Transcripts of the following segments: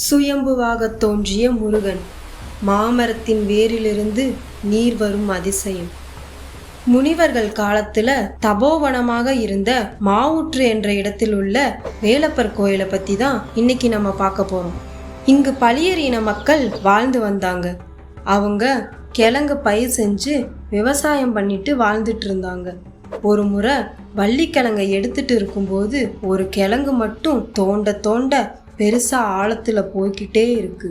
சுயம்புவாக தோன்றிய முருகன். மாமரத்தின் வேரிலிருந்து நீர் வரும் அதிசயம். முனிவர்கள் காலத்துல தபோவனமாக இருந்த மாவுற்று என்ற இடத்தில் உள்ள வேலப்பர் கோயிலை பத்தி தான் இன்னைக்கு நம்ம பார்க்க போறோம். இங்கு பளியர் இன மக்கள் வாழ்ந்து வந்தாங்க. அவங்க கிழங்கு பயிர் செஞ்சு விவசாயம் பண்ணிட்டு வாழ்ந்துட்டு இருந்தாங்க. ஒரு முறை வள்ளிக்கிழங்கை எடுத்துட்டு இருக்கும்போது ஒரு கிழங்கு மட்டும் தோண்ட தோண்ட பெருசா ஆழத்துல போய்கிட்டே இருக்கு.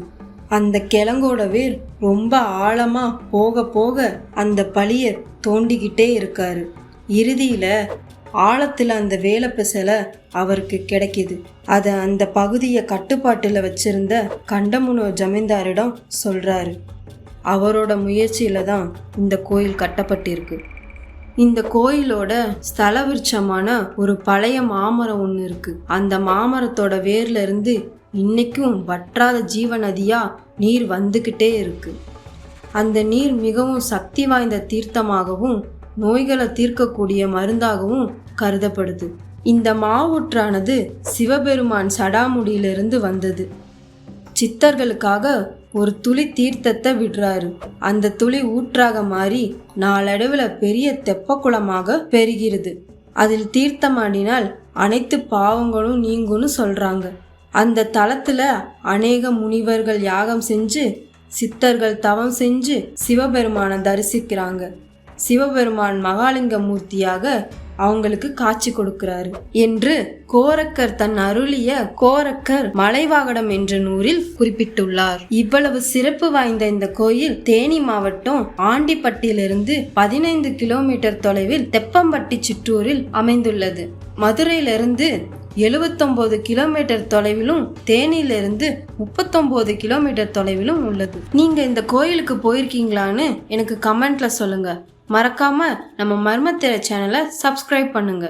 அந்த கிழங்கோட வேர் ரொம்ப ஆழமா போக போக அந்த பளியர் தோண்டிக்கிட்டே இருக்காரு. இறுதியில ஆழத்துல அந்த வேலப்ப சிலை அவருக்கு கிடைக்கிது. அதை அந்த பகுதியை கட்டுப்பாட்டுல வச்சிருந்த கண்டமுனோ ஜமீன்தாரிடம் சொல்றாரு. அவரோட முயற்சியில தான் இந்த கோயில் கட்டப்பட்டிருக்கு. இந்த கோயிலோட ஸ்தல விருட்சமான ஒரு பழைய மாமரம் ஒன்று இருக்கு. அந்த மாமரத்தோட வேர்ல இருந்து இன்னைக்கும் வற்றாத ஜீவ நதியா நீர் வந்துக்கிட்டே இருக்கு. அந்த நீர் மிகவும் சக்தி வாய்ந்த தீர்த்தமாகவும் நோய்களை தீர்க்கக்கூடிய மருந்தாகவும் கருதப்படுது. இந்த மாவூற்றானது சிவபெருமான் சடாமுடியிலிருந்து வந்தது. சித்தர்களுக்காக ஒரு துளி தீர்த்தத்தை விடுறாரு. அந்த துளி ஊற்றாக மாறி நாளடைவுல பெரிய தெப்ப குளமாக பெருகிறது. அதில் தீர்த்தமாடினால் அனைத்து பாவங்களும் நீங்கும்னு சொல்றாங்க. அந்த தலத்துல அநேக முனிவர்கள் யாகம் செஞ்சு சித்தர்கள் தவம் செஞ்சு சிவபெருமானை தரிசிக்கிறாங்க. சிவபெருமான் மகாலிங்க மூர்த்தியாக அவங்களுக்கு காட்சி கொடுக்கிறாரு என்று கோரக்கர் தன் அருளிய கோரக்கர் மலைவாகடம் என்ற நூலில் குறிப்பிட்டுள்ளார். இவ்வளவு சிறப்பு வாய்ந்த இந்த கோயில் தேனி மாவட்டம் ஆண்டிப்பட்டியிலிருந்து 15 கிலோமீட்டர் தொலைவில் தெப்பம்பட்டி சிற்றூரில் அமைந்துள்ளது. மதுரையிலிருந்து 79 கிலோமீட்டர் தொலைவிலும் தேனியிலிருந்து 39 கிலோமீட்டர் தொலைவிலும் உள்ளது. நீங்க இந்த கோயிலுக்கு போயிருக்கீங்களான்னு எனக்கு கமெண்ட்ல சொல்லுங்க. மறக்காம நம்ம மர்மத்திரை சேனலை சப்ஸ்கிரைப் பண்ணுங்க.